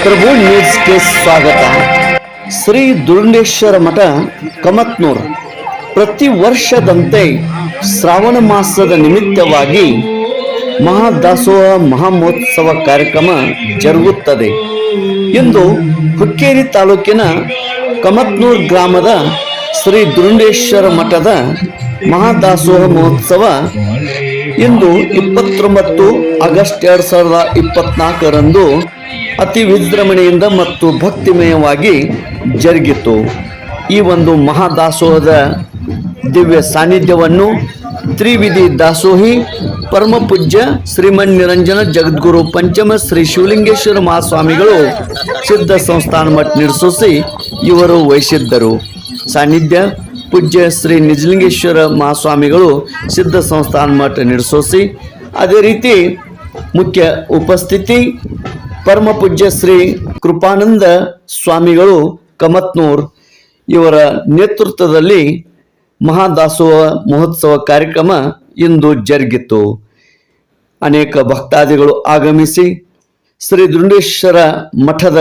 ಪ್ರಭು ನ್ಯೂಸ್ಗೆ ಸ್ವಾಗತ. ಶ್ರೀ ದುರುಂಡೇಶ್ವರ ಮಠ ಕಮತ್ನೂರ್ ಪ್ರತಿ ವರ್ಷದಂತೆ ಶ್ರಾವಣ ಮಾಸದ ನಿಮಿತ್ತವಾಗಿ ಮಹಾದಾಸೋಹ ಮಹಾಮಹೋತ್ಸವ ಕಾರ್ಯಕ್ರಮ ಜರುಗುತ್ತದೆ. ಇಂದು ಹುಕ್ಕೇರಿ ತಾಲೂಕಿನ ಕಮತ್ನೂರ್ ಗ್ರಾಮದ ಶ್ರೀ ದುರುಂಡೇಶ್ವರ ಮಠದ ಮಹಾದಾಸೋಹ ಮಹೋತ್ಸವ ಇಂದು 29 ಆಗಸ್ಟ್ 2024ರಂದು ಅತಿ ವಿಜೃಂಭಣೆಯಿಂದ ಮತ್ತು ಭಕ್ತಿಮಯವಾಗಿ ಜರುಗಿತು. ಈ ಒಂದು ಮಹಾದಾಸೋಹದ ದಿವ್ಯ ಸಾನ್ನಿಧ್ಯವನ್ನು ತ್ರಿವಿಧಿ ದಾಸೋಹಿ ಪರಮ ಪೂಜ್ಯ ಶ್ರೀಮನ್ ನಿರಂಜನ ಜಗದ್ಗುರು ಪಂಚಮ ಶ್ರೀ ಶಿವಲಿಂಗೇಶ್ವರ ಮಹಾಸ್ವಾಮಿಗಳು ಸಿದ್ಧ ಸಂಸ್ಥಾನ ಮಠ ನಿರ್ಸೋಸಿ ಇವರು ವಹಿಸಿದ್ದರು. ಸಾನ್ನಿಧ್ಯ ಪೂಜ್ಯ ಶ್ರೀ ನಿಜಲಿಂಗೇಶ್ವರ ಮಹಾಸ್ವಾಮಿಗಳು ಸಿದ್ಧ ಸಂಸ್ಥಾನ ಮಠ ನಿರ್ಸೋಸಿ. ಅದೇ ರೀತಿ ಮುಖ್ಯ ಉಪಸ್ಥಿತಿ ಪರಮ ಪೂಜ್ಯ ಶ್ರೀ ಕೃಪಾನಂದ ಸ್ವಾಮಿಗಳು ಕಮತ್ನೂರ್ ಇವರ ನೇತೃತ್ವದಲ್ಲಿ ಮಹಾದಾಸೋಹ ಮಹೋತ್ಸವ ಕಾರ್ಯಕ್ರಮ ಇಂದು ಜರುಗಿತು. ಅನೇಕ ಭಕ್ತಾದಿಗಳು ಆಗಮಿಸಿ ಶ್ರೀ ದುರುಂಡೇಶ್ವರ ಮಠದ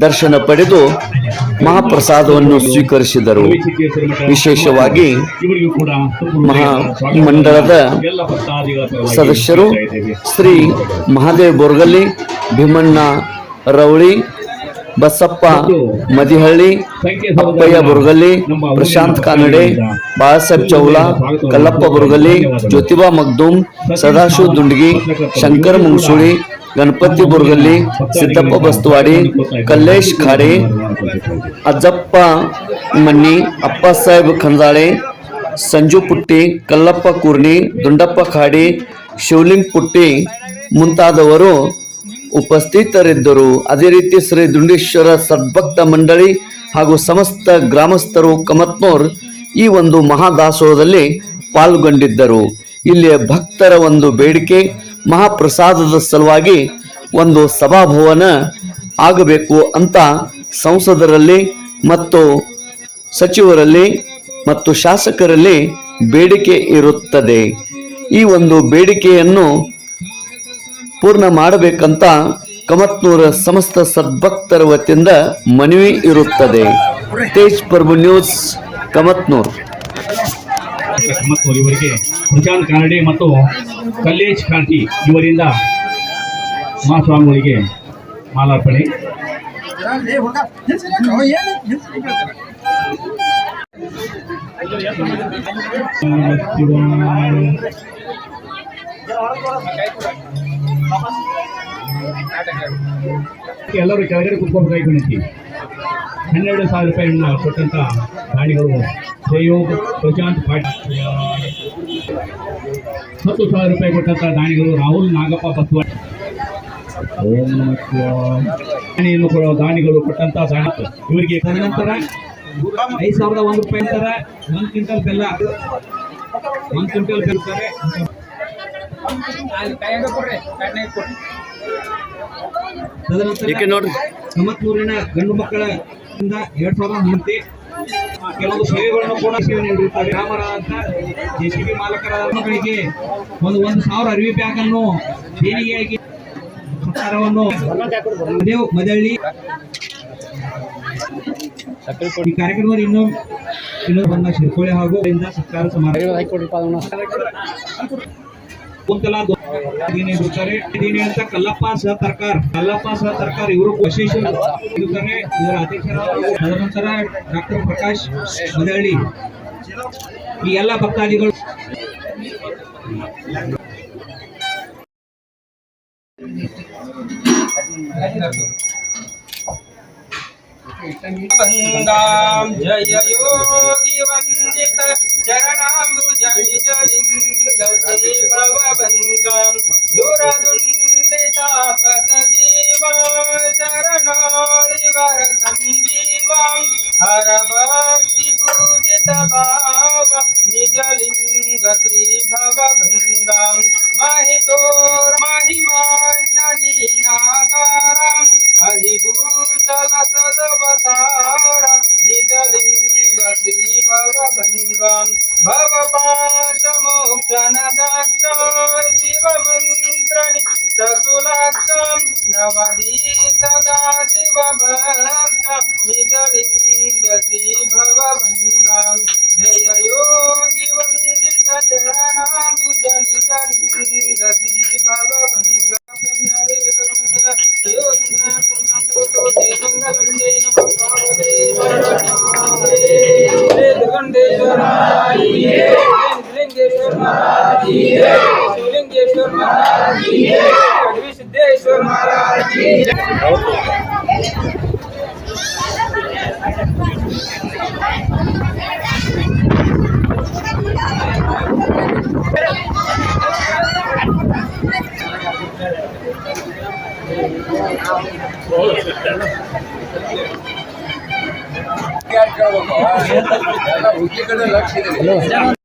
ದರ್ಶನ ಪಡೆದು ಮಹಾಪ್ರಸಾದವನ್ನು ಸ್ವೀಕರಿಸಿದರು. ವಿಶೇಷವಾಗಿ ಮಹಾಮಂಡಳದ ಸದಸ್ಯರು ಶ್ರೀ ಮಹಾದೇವ್ ಬೋರ್ಗಲ್ಲಿ, ಭೀಮಣ್ಣ ರವಳಿ, ಬಸಪ್ಪ ಮದಿಹಳ್ಳಿ, ಅಪ್ಪಯ್ಯ ಬುರ್ಗಲ್ಲಿ, ಪ್ರಶಾಂತ್ ಕಾನಡೆ, ಬಾಳಾಸಾಹೇಬ್ ಚೌಲಾ, ಕಲ್ಲಪ್ಪ ಬುರ್ಗಲ್ಲಿ, ಜ್ಯೋತಿಬಾ ಮಗ್ದೂಮ್, ಸದಾಶಿವ ದುಂಡಗಿ, ಶಂಕರ ಮುಂಗಸುಳಿ, ಗಣಪತಿ ಬುರ್ಗಲ್ಲಿ, ಸಿದ್ದಪ್ಪ ಬಸ್ತವಾಡಿ, ಕಲ್ಲೇಶ್ ಖಾಡೆ, ಅಜ್ಜಪ್ಪ ಮನ್ನಿ, ಅಪ್ಪ ಸಾಹೇಬ್ ಖಂದಾಳೆ, ಸಂಜು ಪುಟ್ಟಿ, ಕಲ್ಲಪ್ಪ ಕೂರ್ನಿ, ದುಂಡಪ್ಪ ಖಾಡಿ, ಶಿವಲಿಂಗ್ ಪುಟ್ಟಿ ಮುಂತಾದವರು ಉಪಸ್ಥಿತರಿದ್ದರು. ಅದೇ ರೀತಿ ಶ್ರೀ ದುರುಂಡೇಶ್ವರ ಸದ್ಭಕ್ತ ಮಂಡಳಿ ಹಾಗೂ ಸಮಸ್ತ ಗ್ರಾಮಸ್ಥರು ಕಮತ್ನೂರ್ ಈ ಒಂದು ಮಹಾದಾಸೋಹದಲ್ಲಿ ಪಾಲ್ಗೊಂಡಿದ್ದರು. ಇಲ್ಲಿಯ ಭಕ್ತರ ಒಂದು ಬೇಡಿಕೆ ಮಹಾಪ್ರಸಾದದ ಸಲುವಾಗಿ ಒಂದು ಸಭಾಭವನ ಆಗಬೇಕು ಅಂತ ಸಂಸದರಲ್ಲಿ ಮತ್ತು ಸಚಿವರಲ್ಲಿ ಮತ್ತು ಶಾಸಕರಲ್ಲಿ ಬೇಡಿಕೆ ಇರುತ್ತದೆ. ಈ ಒಂದು ಬೇಡಿಕೆಯನ್ನು ಪೂರ್ಣ ಮಾಡಬೇಕಂತ ಕಮತ್ನೂರ ಸಮಸ್ತ ಸದ್ಭಕ್ತರ ವತಿಯಿಂದ ಮನವಿ ಇರುತ್ತದೆ. ತೇಜ್ ಪ್ರಭು ನ್ಯೂಸ್ ಕಮತ್ನೂರ್. ಇವರಿಗೆ ಪ್ರಶಾಂತ್ ಕಾನಡೆ ಮತ್ತು ಕಲ್ಲೇಶ್ ಕಾಂತಿ ಇವರಿಂದ ಮಹಾಸ್ವಾಮಿಗಳಿಗೆ ಮಾಲಾರ್ಪಣೆ. ಎಲ್ಲರೂ ಕೆಳಗಡೆ ಕುತ್ಕೋಬೇಕಾಗಿ 12,000 ರೂಪಾಯಿಯನ್ನು ಕೊಟ್ಟಂತ ದಾನಿಗಳು ಸಹಯೋಗ ಪ್ರಶಾಂತ್ ಪಾಟೀಲ್, 10,000 ರೂಪಾಯಿ ಕೊಟ್ಟಂತ ದಾನಿಗಳು ರಾಹುಲ್ ನಾಗಪ್ಪ ಬಸವ, ದಾನಿಗಳು ಕೊಟ್ಟಂತ ಇವರಿಗೆ ತದನಂತರ 5,001 ರೂಪಾಯಿ ಅಂತಾರೆ. 1 ಕ್ವಿಂಟಲ್ ಬೆಲ್ಲ, 1 ಕ್ವಿಂಟಲ್ ಬೆಲ್ತಾರೆ. ತದನಂತರ ಕಮತ್ನೂರಿನ ಗಂಡು ಮಕ್ಕಳ 2,000 ಕೆಲವೊಂದು ಸೇವೆಗಳನ್ನು ಕೂಡ ಸೇವೆ ನೀಡಿರುತ್ತಾರೆ. ಗ್ರಾಮರಾದ ಜೆಸಿಬಿ ಮಾಲಕರ ಮಕ್ಕಳಿಗೆ 1,000 ಅರಿವಿ ಬ್ಯಾಗ್ ಅನ್ನು ದೇಣಿಗೆಯಾಗಿ ಸರ್ಕಾರವನ್ನು ಮದಳ್ಳಿ ಈ ಕಾರ್ಯಕ್ರಮದಲ್ಲಿ ಇನ್ನೊಂದು ಬಂದ ಶಿರ್ಕೋಳೆ ಹಾಗೂ ಸರ್ಕಾರ ಸಮಾರಂಭ ಕುಂತಲಾ ನೀಡುತ್ತಾರೆ. ಅಂತ ಕಲ್ಲಪ್ಪ ಸಹ ತರ್ಕಾರ ಇವರು ವಿಶೇಷ ಇರುತ್ತಾರೆ. ಇದರ ಅಧ್ಯಕ್ಷರಾದ ತದನಂತರ ಡಾಕ್ಟರ್ ಪ್ರಕಾಶ್ ಮದಳ್ಳಿ ಈ ಎಲ್ಲ ಭಕ್ತಾದಿಗಳು जय योगी वंदित चरणाम्बुज निजलिंग श्री भवभंगं दुरदुंडितापसजीवा शरणाळिवर संजीवां हर भक्ति पूजित भाव निजलिंग श्री भवभंगं महितोर महिमान्यनीनाकारं हरिभूषण सदवतार निजलिंग श्री भवभंगं ಎಲ್ಲ ಹುಡುಗಿ ಕಡೆ ಲಕ್ಷ ಇದೆ